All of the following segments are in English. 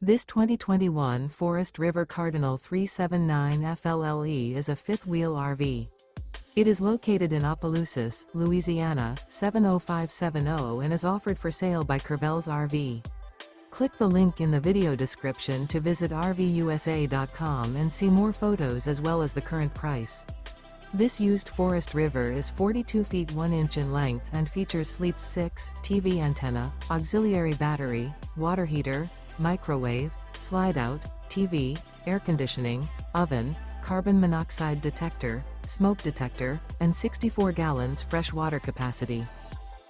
This 2021 Forest River Cardinal 379 FLLE is a fifth-wheel RV. It is located in Opelousas, Louisiana, 70570 and is offered for sale by Courvelle's RV. Click the link in the video description to visit RVUSA.com and see more photos as well as the current price. This used Forest River is 42 feet 1 inch in length and features Sleep 6, TV antenna, auxiliary battery, water heater, microwave, slide-out, TV, air conditioning, oven, carbon monoxide detector, smoke detector, and 64 gallons fresh water capacity.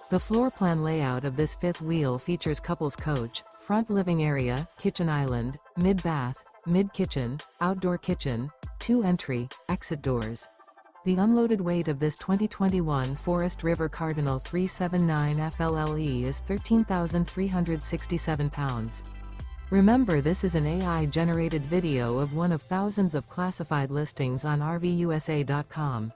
The floor plan layout of this fifth wheel features couples coach, front living area, kitchen island, mid-bath, mid-kitchen, outdoor kitchen, 2 entry, exit doors. The unloaded weight of this 2021 Forest River Cardinal 379 FLLE is 13,367 pounds. Remember, this is an AI-generated video of one of thousands of classified listings on RVUSA.com.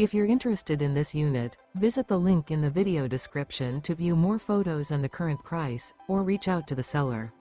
If you're interested in this unit, visit the link in the video description to view more photos and the current price, or reach out to the seller.